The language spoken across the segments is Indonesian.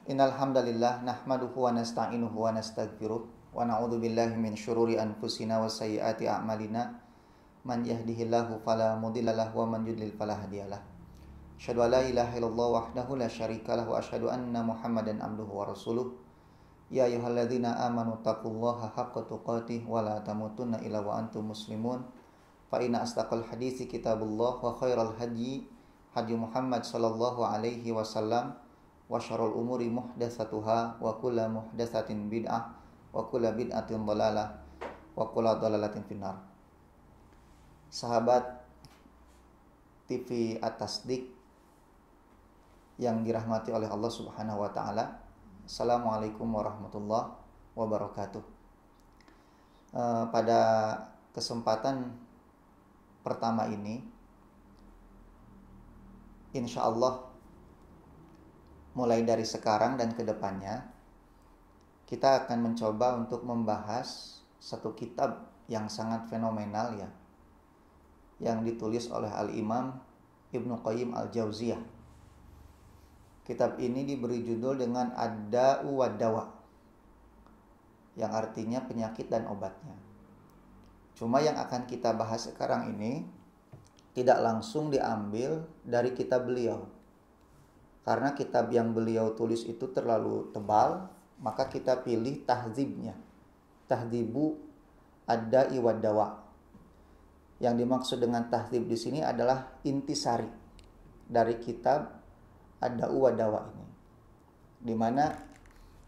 Innal hamdalillah nahmaduhu wa nasta'inuhu wa nastaghfiruh wa na'udzu billahi min syururi anfusina wa sayyiati a'malina. Man yahdihillahu fala mudhillalah wa man yudlil fala hadiyalah. Asyhadu an la ilaha illallah wahdahu la syarikalah wa asyhadu anna Muhammadan abduhu wa rasuluh. Ya ayyuhalladzina amanu taqullaha haqqa tuqatih wa la tamutunna illa wa antum muslimun. Fa inna asdaqal haditsi kitabullah wa khairal hadyi hadyu Muhammad sallallahu alaihi wasallam. Wa syarrul umuri muhdatsatuha wa kullu muhdatsatin bid'ah wa kullu bid'atin dhalalah wa kullu dhalalatin finnar. Sahabat TV At-Tasdiq yang dirahmati oleh Allah Subhanahu wa taala. Assalamualaikum warahmatullahi wabarakatuh. Pada kesempatan pertama ini insyaallah mulai dari sekarang dan ke depannya kita akan mencoba untuk membahas satu kitab yang sangat fenomenal ya, yang ditulis oleh Al-Imam Ibnu Qayyim Al-Jauziyah. Kitab ini diberi judul dengan Ad-Da'u wad-Dawa, yang artinya penyakit dan obatnya. Cuma yang akan kita bahas sekarang ini tidak langsung diambil dari kitab beliau. Karena kitab yang beliau tulis itu terlalu tebal, maka kita pilih tahdzibnya. Tahdzibu Ad-Da'i wad-Dawa. Yang dimaksud dengan tahdzib di sini adalah intisari dari kitab Ad-Da'u wad-Dawa ini. Di mana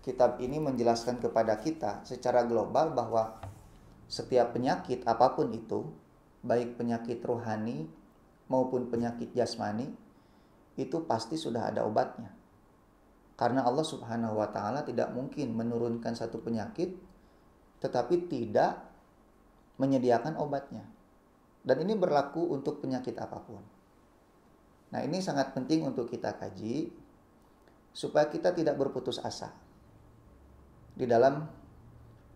kitab ini menjelaskan kepada kita secara global bahwa setiap penyakit apapun itu, baik penyakit rohani maupun penyakit jasmani, itu pasti sudah ada obatnya. Karena Allah Subhanahu wa taala tidak mungkin menurunkan satu penyakit tetapi tidak menyediakan obatnya. Dan ini berlaku untuk penyakit apapun. Nah, ini sangat penting untuk kita kaji supaya kita tidak berputus asa di dalam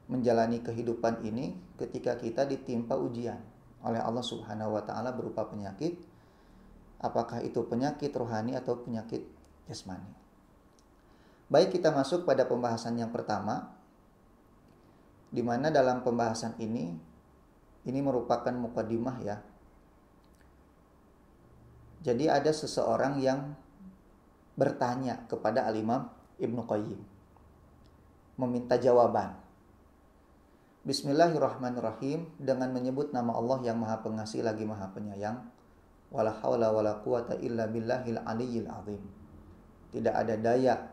menjalani kehidupan ini ketika kita ditimpa ujian oleh Allah Subhanahu wa taala berupa penyakit. Apakah itu penyakit rohani atau penyakit jasmani. Baik, kita masuk pada pembahasan yang pertama, di mana dalam pembahasan ini merupakan muqaddimah ya. Jadi ada seseorang yang bertanya kepada Al-Imam Ibnu Qayyim, meminta jawaban. Bismillahirrahmanirrahim, dengan menyebut nama Allah yang Maha Pengasih lagi Maha Penyayang. Wala haula wala quwata illa billahil aliyyil azim. Tidak ada daya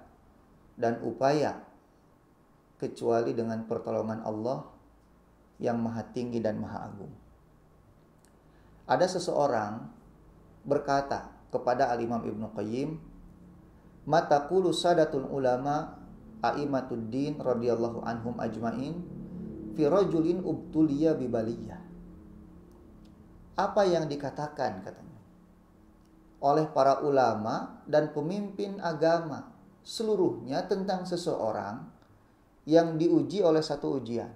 dan upaya kecuali dengan pertolongan Allah yang Maha Tinggi dan Maha Agung. Ada seseorang berkata kepada Al-Imam Ibnu Qayyim, "Ma taqulu sadatul ulama a'imatuddin radhiyallahu anhum ajmain fi rajulin ubtuliya bibaliyah." Apa yang dikatakan katanya oleh para ulama dan pemimpin agama seluruhnya tentang seseorang yang diuji oleh satu ujian.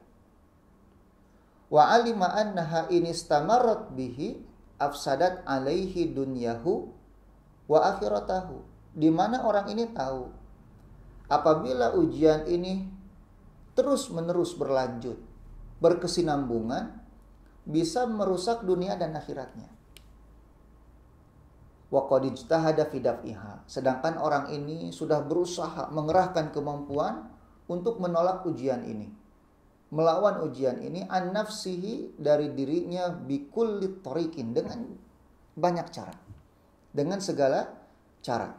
Wa alima annaha in istamarrat bihi afsadat alaihi dunyahu wa akhiratahu. Di mana orang ini tahu apabila ujian ini terus-menerus berlanjut, berkesinambungan, bisa merusak dunia dan akhiratnya. Wa qad ijtahada fi daf'iha. Sedangkan orang ini sudah berusaha mengerahkan kemampuan untuk menolak ujian ini, melawan ujian ini an nafsihi, dari dirinya, bikulli tariqin, dengan banyak cara, dengan segala cara.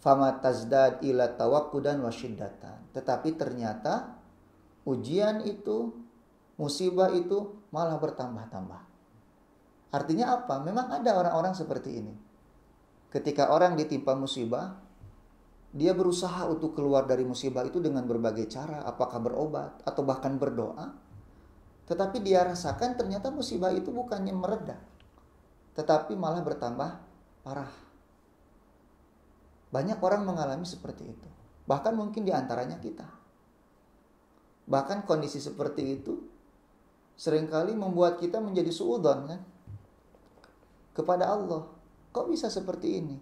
Fama tazdad ila tawaqqudan wa syiddatan. Tetapi ternyata ujian itu, musibah itu malah bertambah-tambah. Artinya apa? Memang ada orang-orang seperti ini. Ketika orang ditimpa musibah, dia berusaha untuk keluar dari musibah itu dengan berbagai cara, apakah berobat atau bahkan berdoa. Tetapi dia rasakan ternyata musibah itu bukannya mereda, tetapi malah bertambah parah. Banyak orang mengalami seperti itu. Bahkan mungkin di antaranya kita. Bahkan kondisi seperti itu seringkali membuat kita menjadi suudzon kan kepada Allah. Kok bisa seperti ini?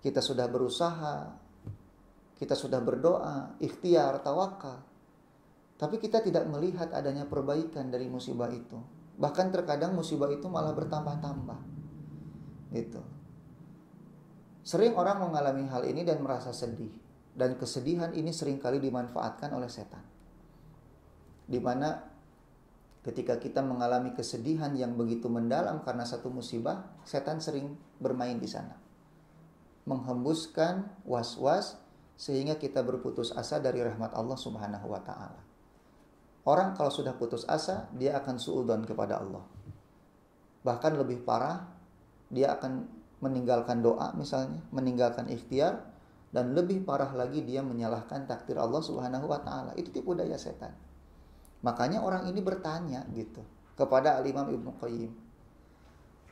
Kita sudah berusaha, kita sudah berdoa, ikhtiar, tawakal, tapi kita tidak melihat adanya perbaikan dari musibah itu. Bahkan terkadang musibah itu malah bertambah-tambah. Gitu. Sering orang mengalami hal ini dan merasa sedih. Dan kesedihan ini seringkali dimanfaatkan oleh setan. Di mana ketika kita mengalami kesedihan yang begitu mendalam karena satu musibah, setan sering bermain di sana. Menghembuskan was-was sehingga kita berputus asa dari rahmat Allah Subhanahu wa taala. Orang kalau sudah putus asa, dia akan suudzon kepada Allah. Bahkan lebih parah, dia akan meninggalkan doa misalnya, meninggalkan ikhtiar, dan lebih parah lagi dia menyalahkan takdir Allah Subhanahu wa taala. Itu tipu daya setan. Makanya orang ini bertanya gitu kepada Al-Imam Ibnu Qayyim.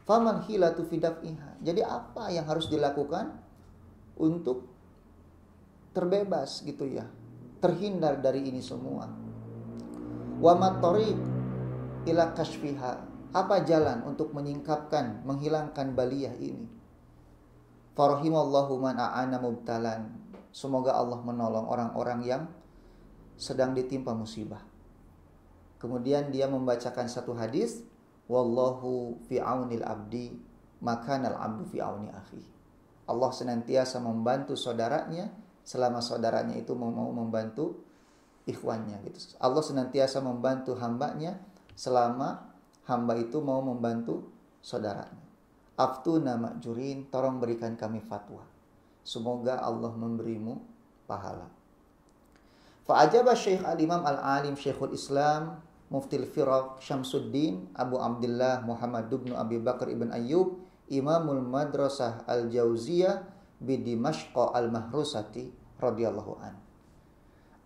Faman hilatu fi daf'iha. Jadi apa yang harus dilakukan untuk terbebas gitu ya, terhindar dari ini semua? Wa mattariq ila kashfiha. Apa jalan untuk menyingkapkan, menghilangkan baliyah ini? Farahimallahu man a'ana mubtalan. Semoga Allah menolong orang-orang yang sedang ditimpa musibah. Kemudian dia membacakan satu hadis, wallahu fi aunil abdi makanal abdu fi auni akhi. Allah senantiasa membantu saudaranya selama saudaranya itu mau membantu ikhwannya gitu. Allah senantiasa membantu hambanya selama hamba itu mau membantu saudaranya. Aftuna ma'jurin, tolong berikan kami fatwa. Semoga Allah memberimu pahala. Fa'ajaba Syekh Al-Imam Al-Alim Syekhul Islam Muftil Firaq Syamsuddin Abu Abdullah Muhammad ibn Abi Bakar ibn Ayyub Imamul Madrasah Al-Jauziyah bi Dimashq Al-Mahrusati radhiyallahu an.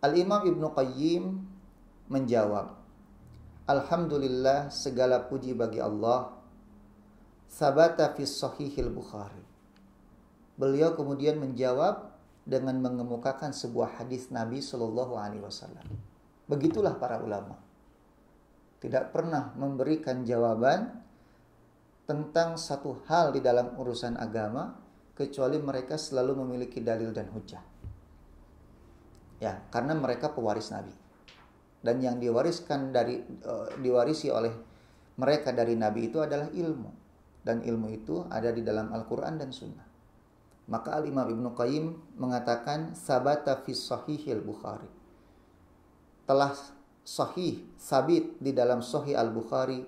Al-Imam Ibnu Qayyim menjawab, Alhamdulillah, segala puji bagi Allah. Sabata fi Sahihil Bukhari. Beliau kemudian menjawab dengan mengemukakan sebuah hadis Nabi Shallallahu Alaihi Wasallam. Begitulah para ulama. Tidak pernah memberikan jawaban tentang satu hal di dalam urusan agama kecuali mereka selalu memiliki dalil dan hujah. Ya, karena mereka pewaris Nabi. Dan yang diwarisi oleh mereka dari Nabi itu adalah ilmu. Dan ilmu itu ada di dalam Al-Quran dan Sunnah. Maka Al-Imam Ibnu Qayyim mengatakan sabata fi Sahihil Bukhari. Telah sahih, sabit di dalam Sahih Al-Bukhari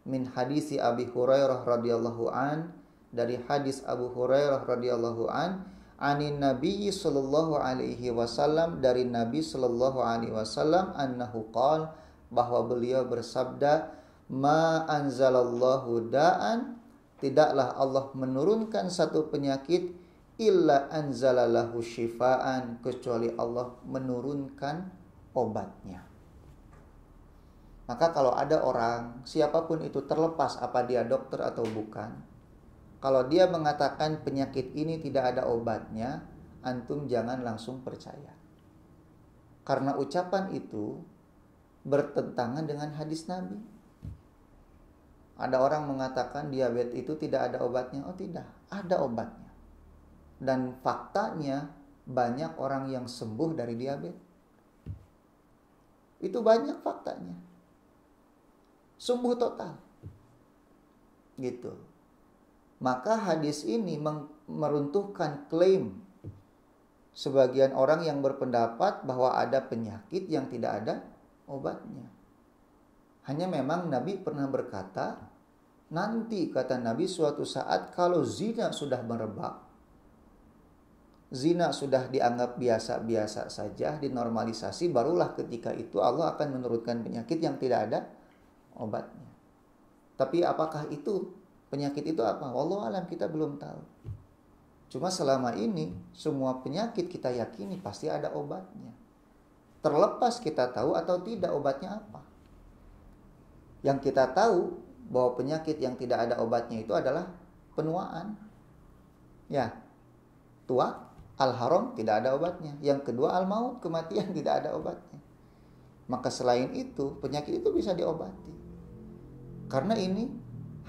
min hadisi Abi Hurairah radhiyallahu an, dari hadis Abu Hurairah radhiyallahu an, anin Nabi sallallahu alaihi wasallam, dari Nabi sallallahu alaihi wasallam, annahu qala, bahwa beliau bersabda, ma anzalallahu da'an, tidaklah Allah menurunkan satu penyakit illa anzalalahu syifaan, kecuali Allah menurunkan obatnya. Maka kalau ada orang, siapapun itu, terlepas apa dia dokter atau bukan, kalau dia mengatakan penyakit ini tidak ada obatnya, antum jangan langsung percaya. Karena ucapan itu bertentangan dengan hadis Nabi. Ada orang mengatakan diabetes itu tidak ada obatnya. Oh tidak, ada obatnya. Dan faktanya banyak orang yang sembuh dari diabetes. Itu banyak faktanya. Sembuh total. Gitu. Maka hadis ini meruntuhkan klaim sebagian orang yang berpendapat bahwa ada penyakit yang tidak ada obatnya. Hanya memang Nabi pernah berkata, nanti kata Nabi suatu saat kalau zina sudah merebak, zina sudah dianggap biasa-biasa saja, dinormalisasi, barulah ketika itu Allah akan menurunkan penyakit yang tidak ada obatnya. Tapi apakah itu penyakit itu apa? Wallahu alam, kita belum tahu. Cuma selama ini semua penyakit kita yakini pasti ada obatnya. Terlepas kita tahu atau tidak obatnya apa. Yang kita tahu bahwa penyakit yang tidak ada obatnya itu adalah penuaan. Ya, tua, al-haram tidak ada obatnya. Yang kedua al-maut, kematian, tidak ada obatnya. Maka selain itu penyakit itu bisa diobati. Karena ini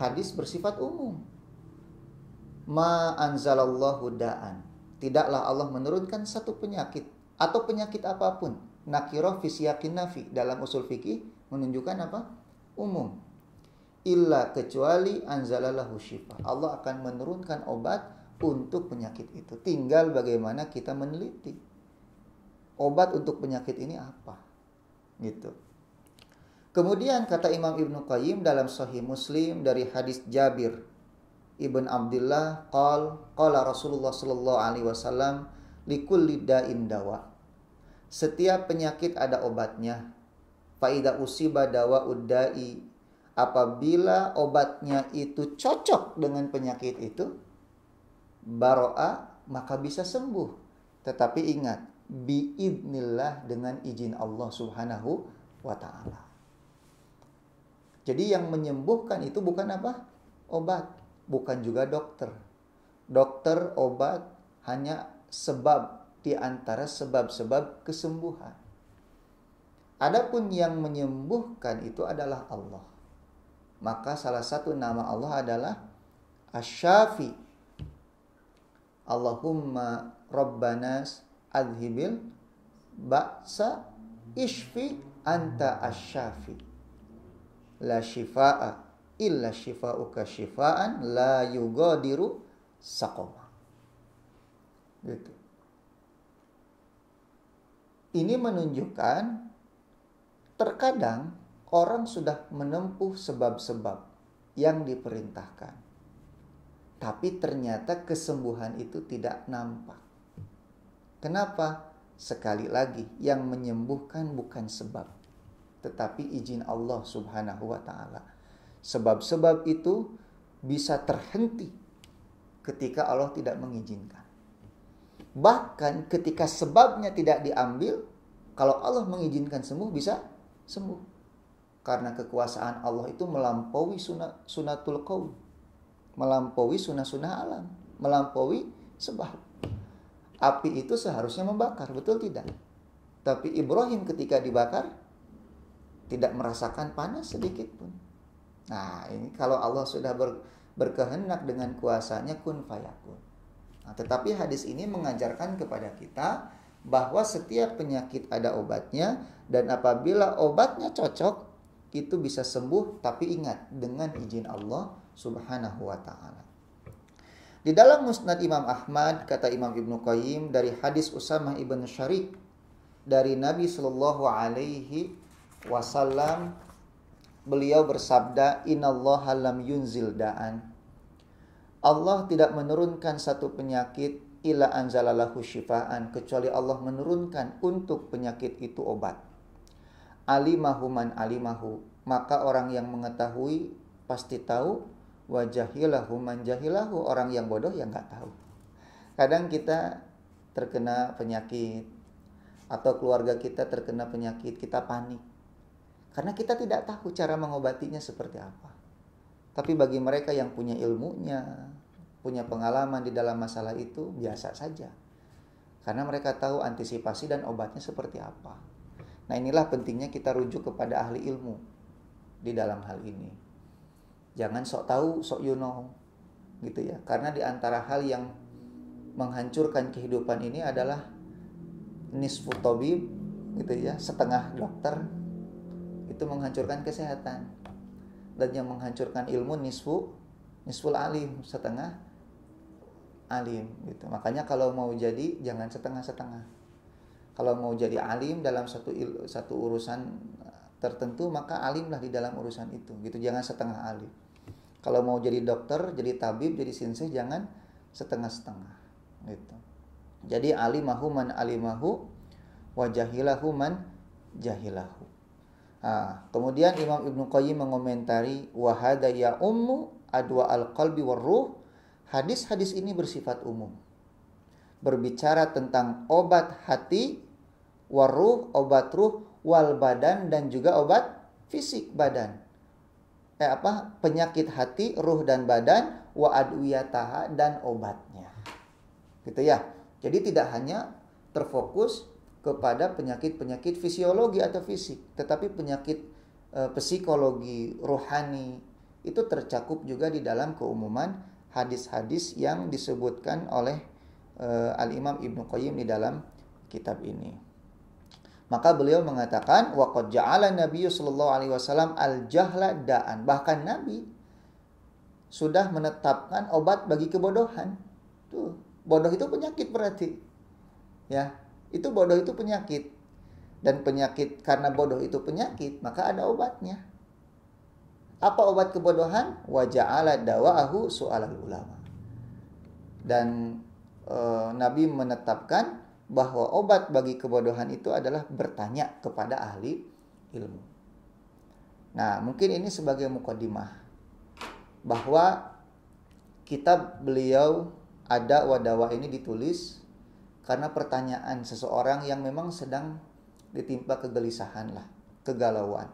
hadis bersifat umum. Ma anzalallahu da'an. Tidaklah Allah menurunkan satu penyakit atau penyakit apapun. Nakirah fi siyaqin nafi dalam usul fikih menunjukkan apa? Umum. Illa kecuali anzalalahu syifa. Allah akan menurunkan obat untuk penyakit itu. Tinggal bagaimana kita meneliti. Obat untuk penyakit ini apa? Gitu. Kemudian kata Imam Ibnu Qayyim dalam Sahih Muslim dari hadis Jabir Ibn Abdullah qala Rasulullah sallallahu alaihi wasallam likulli da'in dawa. Setiap penyakit ada obatnya. Fa idza usiba dawa'ud da'i, apabila obatnya itu cocok dengan penyakit itu, baro'a, maka bisa sembuh. Tetapi ingat, biidnillah, dengan izin Allah subhanahu wa ta'ala. Jadi yang menyembuhkan itu bukan apa? Obat. Bukan juga dokter. Dokter, obat hanya sebab di antara sebab-sebab kesembuhan. Adapun yang menyembuhkan itu adalah Allah. Maka salah satu nama Allah adalah Asy-Syafi. Allahumma Rabbanas adhibil ba'sa ishfi anta asy-Syafi. La shifaa'a illa shifaa'uka shifaa'an la yugadiru saqama. Gitu. Ini menunjukkan terkadang orang sudah menempuh sebab-sebab yang diperintahkan. Tapi ternyata kesembuhan itu tidak nampak. Kenapa? Sekali lagi, yang menyembuhkan bukan sebab, tetapi izin Allah subhanahu wa ta'ala. Sebab-sebab itu bisa terhenti ketika Allah tidak mengizinkan. Bahkan ketika sebabnya tidak diambil, kalau Allah mengizinkan sembuh, bisa sembuh. Karena kekuasaan Allah itu melampaui sunatul qaul, melampaui sunnah-sunnah alam, melampaui sebab. Api itu seharusnya membakar, betul tidak? Tapi Ibrahim ketika dibakar tidak merasakan panas sedikit pun. Nah, ini kalau Allah sudah berkehendak dengan kuasanya, kun fayakun. Nah, tetapi hadis ini mengajarkan kepada kita bahwa setiap penyakit ada obatnya, dan apabila obatnya cocok, itu bisa sembuh, tapi ingat, dengan izin Allah subhanahu wa ta'ala. Di dalam Musnad Imam Ahmad, kata Imam Ibnu Qayyim, dari hadis Usamah ibn Syarik, dari Nabi sallallahu alaihi wasallam, beliau bersabda, innallaha lam yunzil da'an. Allah tidak menurunkan satu penyakit illa anzalalahu syifaan, kecuali Allah menurunkan untuk penyakit itu obat. Alimahu man alimahu, maka orang yang mengetahui pasti tahu. Wa jahilahu man jahilahu, orang yang bodoh yang enggak tahu. Kadang kita terkena penyakit atau keluarga kita terkena penyakit, kita panik karena kita tidak tahu cara mengobatinya seperti apa. Tapi bagi mereka yang punya ilmunya, punya pengalaman di dalam masalah itu, biasa saja. Karena mereka tahu antisipasi dan obatnya seperti apa. Nah, inilah pentingnya kita rujuk kepada ahli ilmu di dalam hal ini. Jangan sok tahu, sok you know, gitu ya. Karena di antara hal yang menghancurkan kehidupan ini adalah nisfu tabib, gitu ya, setengah dokter. Itu menghancurkan kesehatan. Dan yang menghancurkan ilmu nisful alim, setengah alim, gitu. Makanya kalau mau jadi jangan setengah-setengah. Kalau mau jadi alim dalam satu urusan tertentu, maka alimlah di dalam urusan itu, gitu. Jangan setengah alim. Kalau mau jadi dokter, jadi tabib, jadi sinseh, jangan setengah-setengah, gitu. Jadi alimahu man alimahu wa jahilahu man jahilahu. Nah, kemudian Imam Ibnu Qayyim mengomentari wa hada ya ummu adwa al-qalbi war-ruh. Hadis-hadis ini bersifat umum. Berbicara tentang obat hati, war-ruh, obat ruh, wal badan, dan juga obat fisik badan. Penyakit hati, ruh dan badan, wa adwiyataha, dan obatnya. Gitu ya. Jadi tidak hanya terfokus kepada penyakit-penyakit fisiologi atau fisik, tetapi penyakit psikologi, rohani, itu tercakup juga di dalam keumuman hadis-hadis yang disebutkan oleh Al-Imam Ibnu Qayyim di dalam kitab ini. Maka beliau mengatakan waqad ja'ala Nabi sallallahu alaihi wasallam al-jahla da'an. Bahkan Nabi sudah menetapkan obat bagi kebodohan. Tuh, bodoh itu penyakit berarti. Ya, itu bodoh itu penyakit. Dan penyakit karena bodoh itu penyakit, maka ada obatnya. Apa obat kebodohan? Wa ja'ala dawa'ahu su'alal ulama. Dan Nabi menetapkan bahwa obat bagi kebodohan itu adalah bertanya kepada ahli ilmu. Nah, mungkin ini sebagai muqaddimah bahwa kitab beliau Ada wa Dawa ini ditulis karena pertanyaan seseorang yang memang sedang ditimpa kegelisahan lah, kegalauan.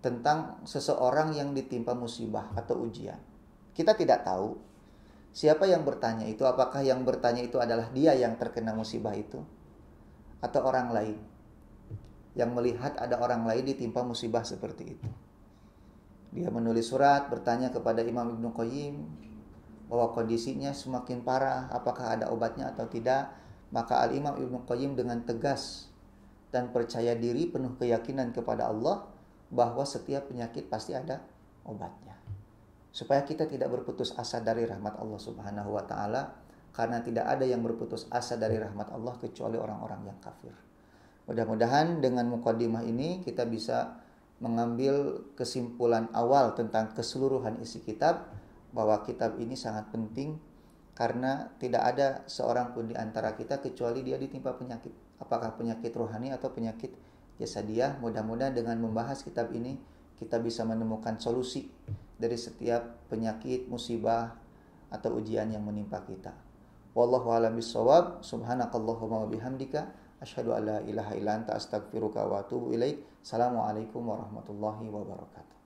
Tentang seseorang yang ditimpa musibah atau ujian. Kita tidak tahu siapa yang bertanya itu, apakah yang bertanya itu adalah dia yang terkena musibah itu atau orang lain yang melihat ada orang lain ditimpa musibah seperti itu. Dia menulis surat bertanya kepada Imam Ibnu Qayyim bahwa kondisinya semakin parah, apakah ada obatnya atau tidak. Maka Al-Imam Ibnu Qayyim dengan tegas dan percaya diri, penuh keyakinan kepada Allah bahwa setiap penyakit pasti ada obatnya. Supaya kita tidak berputus asa dari rahmat Allah Subhanahu wa taala, karena tidak ada yang berputus asa dari rahmat Allah kecuali orang-orang yang kafir. Mudah-mudahan dengan muqaddimah ini kita bisa mengambil kesimpulan awal tentang keseluruhan isi kitab, bahwa kitab ini sangat penting karena tidak ada seorang pun di antara kita kecuali dia ditimpa penyakit, apakah penyakit rohani atau penyakit jasadiah. Mudah-mudahan dengan membahas kitab ini kita bisa menemukan solusi dari setiap penyakit, musibah atau ujian yang menimpa kita. Wallahu a'lam bishawab. Subhanakallahumma wa bihamdika asyhadu an la ilaha illa anta astaghfiruka wa atubu ilaik. Assalamualaikum warahmatullahi wabarakatuh.